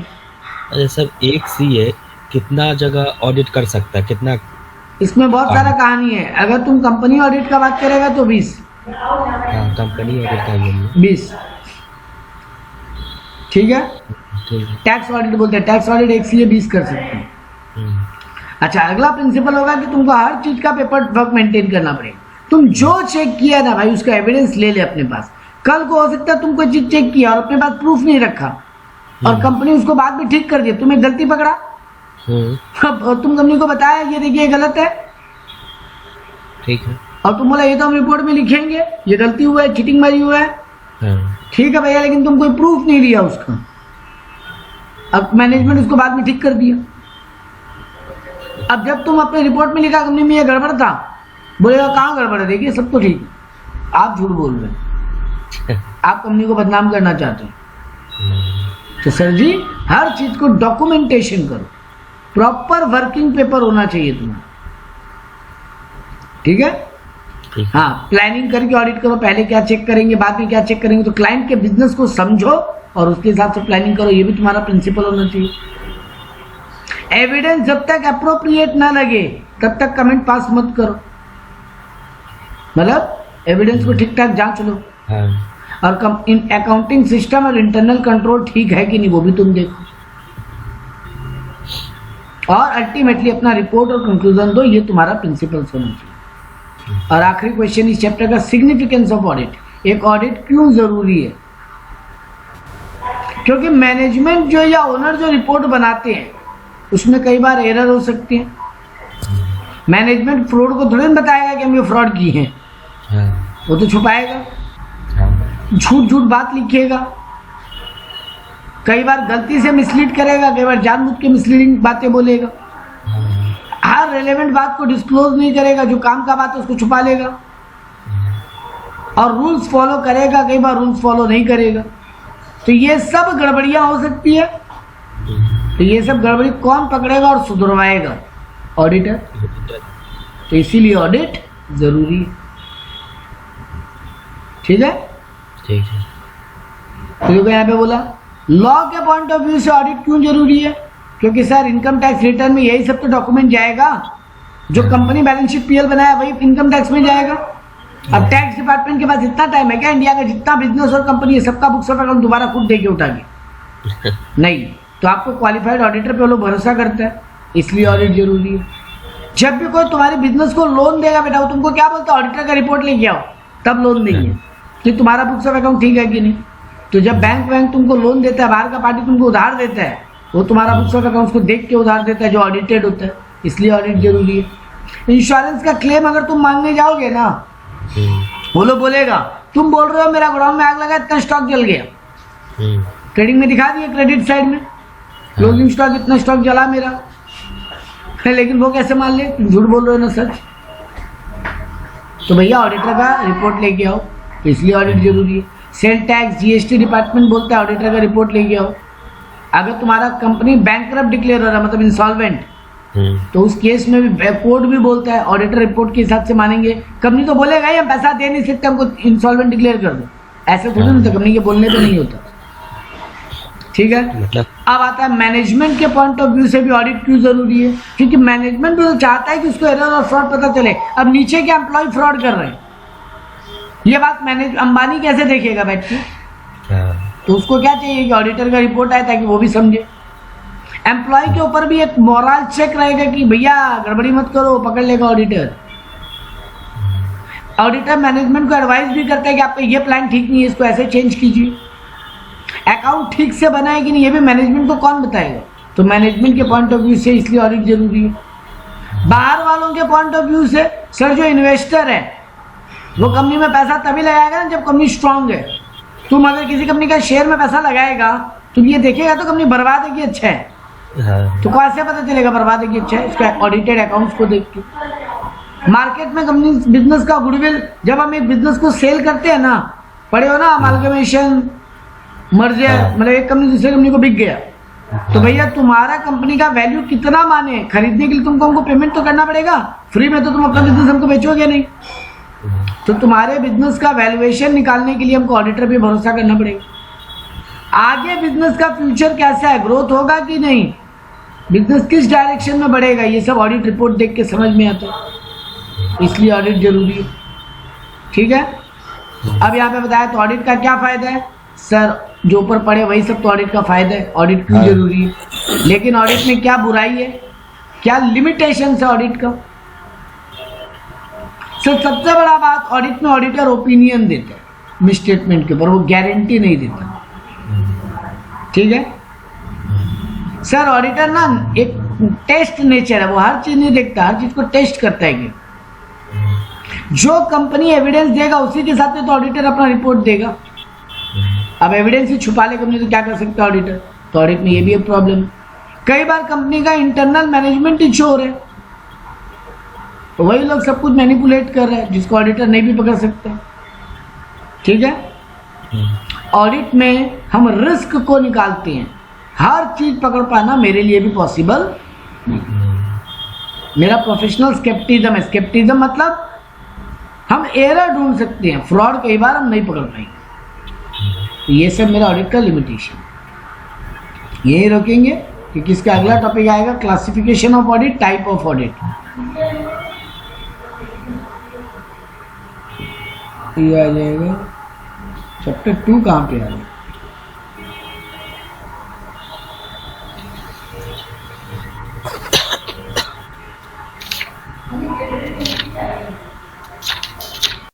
अरे सर, एक सीए कितना जगह ऑडिट कर सकता है, कितना? इसमें बहुत सारा कहानी है। अगर तुम कंपनी ऑडिट का बात करेगा तो 20। कंपनी ऑडिट का 20, ठीक है। टैक्स ऑडिट बोलते हैं, टैक्स ऑडिट एक सीए 20 कर सकते हैं। अच्छा, अगला प्रिंसिपल होगा कि तुमको हर चीज का पेपर वर्क मेंटेन करना पड़ेगा। तुम जो चेक किया ना भाई उसका एविडेंस ले ले अपने पास। कल को हो सकता है तुम कोई चीज चेक किया और अपने पास प्रूफ नहीं रखा और कंपनी उसको बाद में ठीक कर दिया, तुम्हें गलती पकड़ा और तुम कंपनी को बताया ये देखिए गलत है, ठीक है, और तुम बोला ये तो हम रिपोर्ट में लिखेंगे, ये गलती हुआ है, चीटिंग मारी हुआ है, ठीक है भैया, लेकिन तुम कोई प्रूफ नहीं दिया उसका। अब मैनेजमेंट उसको बाद में ठीक कर दिया। अब जब तुम अपने रिपोर्ट में लिखा कंपनी में ये गड़बड़ था, बोलेगा कहाँ गड़बड़ है, देखिए सब तो ठीक है, आप झूठ बोल रहे हैं, आप कंपनी को बदनाम करना चाहते हैं। तो सर जी हर चीज को डॉक्यूमेंटेशन करो, प्रॉपर वर्किंग पेपर होना चाहिए तुम्हारा, ठीक है। हाँ, प्लानिंग करके ऑडिट करो, पहले क्या चेक करेंगे बाद में क्या चेक करेंगे। तो क्लाइंट के बिजनेस को समझो और उसके हिसाब से प्लानिंग करो, ये भी तुम्हारा प्रिंसिपल होना चाहिए। एविडेंस जब तक अप्रोप्रिएट ना लगे तब तक कमेंट पास मत करो, मतलब एविडेंस को ठीक ठाक जांच लो। और इन अकाउंटिंग सिस्टम और इंटरनल कंट्रोल ठीक है कि नहीं वो भी तुम देखो, और अल्टीमेटली अपना रिपोर्ट और कंक्लूजन दो, ये तुम्हारा प्रिंसिपल होना चाहिए। और आखिरी क्वेश्चन इस चैप्टर का, सिग्निफिकेंस ऑफ ऑडिट। एक ऑडिट क्यों जरूरी है? क्योंकि मैनेजमेंट जो या ओनर जो रिपोर्ट बनाते हैं उसमें कई बार एरर हो सकती है। मैनेजमेंट फ्रॉड को थोड़ी बताएगा कि हम ये फ्रॉड किए हैं, वो तो छुपाएगा, झूठ झूठ बात लिखेगा, कई बार गलती से मिसलीड करेगा, कई बार जानबूझ के मिसलीडिंग बातें बोलेगा, हर रेलेवेंट बात को डिस्क्लोज नहीं करेगा, जो काम का बात है उसको छुपा लेगा, और रूल्स फॉलो करेगा, कई बार रूल्स फॉलो नहीं करेगा। तो ये सब गड़बड़ियां हो सकती है। तो ये सब गड़बड़ी कौन पकड़ेगा और सुधरवाएगा? ऑडिटर। तो इसीलिए ऑडिट जरूरी है, ठीक है। ठीक है। तो देखो यहाँ पे बोला लॉ के पॉइंट ऑफ व्यू से ऑडिट क्यों जरूरी है? क्योंकि सर इनकम टैक्स रिटर्न में यही सब तो डॉक्यूमेंट जाएगा, जो कंपनी बैलेंस शीट पीएल बनाया वही इनकम टैक्स में जाएगा। अब टैक्स डिपार्टमेंट के पास इतना टाइम है क्या इंडिया का जितना बिजनेस और कंपनी है सबका बुक्स ऑफ अकाउंट दोबारा खुद देके उठा के? नहीं। तो आपको क्वालिफाइड ऑडिटर पे लोग भरोसा करते हैं, इसलिए ऑडिट जरूरी है। जब भी कोई तुम्हारे बिजनेस को लोन देगा बेटा, वो तुमको क्या बोलता है? ऑडिटर का रिपोर्ट लेके आओ तब लोन देंगे कि तुम्हारा बुक्स ऑफ अकाउंट ठीक है कि नहीं। तो जब बैंक तुमको लोन देता है, बाहर का पार्टी तुमको उधार देता है, वो तुम्हारा बुक्स ऑफ अकाउंट को देख के उधार देता है जो ऑडिटेड होता है, इसलिए ऑडिट जरूरी है। इंश्योरेंस का क्लेम अगर तुम मांगने जाओगे ना, वो लोग बोलेगा तुम बोल रहे हो मेरा गोडाउन में आग लगा, इतना स्टॉक जल गया, ट्रेडिंग में दिखा दिया क्रेडिट साइड में क्लोजिंग स्टॉक, इतना स्टॉक जला मेरा, लेकिन वो कैसे मान ले? तुम झूठ बोल रहे हो ना सच। तो भैया ऑडिटर का रिपोर्ट लेके आओ, तो इसलिए ऑडिट जरूरी है। सेल टैक्स, जीएसटी डिपार्टमेंट बोलता है ऑडिटर का रिपोर्ट लेके आओ। अगर तुम्हारा कंपनी बैंकरप्ट डिक्लेयर हो रहा है, मतलब इंसॉल्वेंट, तो उस केस में भी कोर्ट भी बोलता है ऑडिटर रिपोर्ट के हिसाब से मानेंगे। कंपनी तो बोलेगा ही हम पैसा दे नहीं सकते, हमको इंसॉल्वेंट डिक्लेयर कर दो, ऐसे थोड़ी होता, कंपनी के बोलने पे नहीं होता। ठीक है, मतलब अब आता है मैनेजमेंट के पॉइंट ऑफ व्यू से भी ऑडिट क्यों जरूरी है, क्योंकि मैनेजमेंट भी तो चाहता है कि उसको एरर और फ्रॉड पता चले। अब नीचे के एम्प्लॉय फ्रॉड कर रहे हैं, ये बात अंबानी कैसे देखेगा बैठ के? तो उसको क्या चाहिए कि ऑडिटर का रिपोर्ट आए ताकि वो भी समझे। एम्प्लॉय के ऊपर भी एक मोरल चेक रहेगा कि भैया गड़बड़ी मत करो, पकड़ लेगा ऑडिटर। ऑडिटर मैनेजमेंट को एडवाइस भी करता है कि आपका ये प्लान ठीक नहीं है, इसको ऐसे चेंज कीजिए। अकाउंट ठीक से बना है कि नहीं, ये भी मैनेजमेंट को कौन बताएगा? तो मैनेजमेंट के पॉइंट ऑफ व्यू से इसलिए ऑडिट जरूरी है। बाहर वालों के पॉइंट ऑफ व्यू से, सर जो इन्वेस्टर है वो कंपनी में पैसा तभी लगाएगा ना जब कंपनी स्ट्रांग है। तुम अगर किसी कंपनी का शेयर में पैसा लगाएगा तुम ये देखेगा तो कंपनी बर्बाद है कि अच्छा है, तो कहाँ से पता चलेगा बर्बाद है कि अच्छा है? इसका ऑडिटेड अकाउंट्स को देख के। मार्केट में कंपनी बिजनेस का गुडविल, जब हम एक बिजनेस को सेल करते हैं ना, पढ़े हो ना, अमालगमेशन, मर्जर, मतलब एक कंपनी दूसरे कंपनी को बिक गया, तो भैया तुम्हारा कंपनी का वैल्यू कितना माने, खरीदने के लिए तुमको हमको पेमेंट तो करना पड़ेगा, फ्री में तो तुम अपना बिजनेस हमको बेचोगे नहीं। तो तुम्हारे बिजनेस का वैल्यूएशन निकालने के लिए हमको ऑडिटर पे भरोसा करना पड़ेगा। आगे बिजनेस का फ्यूचर कैसा है, ग्रोथ होगा कि नहीं, बिजनेस किस डायरेक्शन में बढ़ेगा, ये सब ऑडिट रिपोर्ट देख के समझ में आता है, इसलिए ऑडिट जरूरी है। ठीक है, अब यहाँ पे बताया तो ऑडिट का क्या फायदा है? सर जो ऊपर पढ़े वही सब तो ऑडिट का फायदा है, ऑडिट क्यों जरूरी है। लेकिन ऑडिट में क्या बुराई है, क्या लिमिटेशन है ऑडिट का? सर सबसे बड़ा बात, ऑडिट में ऑडिटर ओपिनियन देता है मिसस्टेटमेंट के ऊपर, वो गारंटी नहीं देता। ठीक है सर, ऑडिटर ना एक टेस्ट नेचर है, वो हर चीज नहीं देखता, हर चीज को टेस्ट करता है कि जो कंपनी एविडेंस देगा उसी के साथ में तो ऑडिटर अपना रिपोर्ट देगा। अब एविडेंस ही छुपा ले कंपनी तो क्या कर सकता है ऑडिटर? तो ऑडिट में ये भी एक प्रॉब्लम। कई बार कंपनी का इंटरनल मैनेजमेंट ही चोर है, तो वही लोग सब कुछ मैनिपुलेट कर रहे हैं जिसको ऑडिटर नहीं भी पकड़ सकता। ठीक है, ऑडिट में हम रिस्क को निकालते हैं, हर चीज पकड़ पाना मेरे लिए भी पॉसिबल नहीं। मेरा प्रोफेशनल स्केप्टिज्म है। स्केप्टिज्म मतलब हम एरर ढूंढ सकते हैं, फ्रॉड कई बार हम नहीं पकड़ पाएंगे। तो ये सब मेरा ऑडिट का लिमिटेशन। यही रोकेंगे क्योंकि इसका अगला टॉपिक आएगा classification of audit, type of audit. ये आ जाएगा चैप्टर 2 कहाँ पे आ रहा है?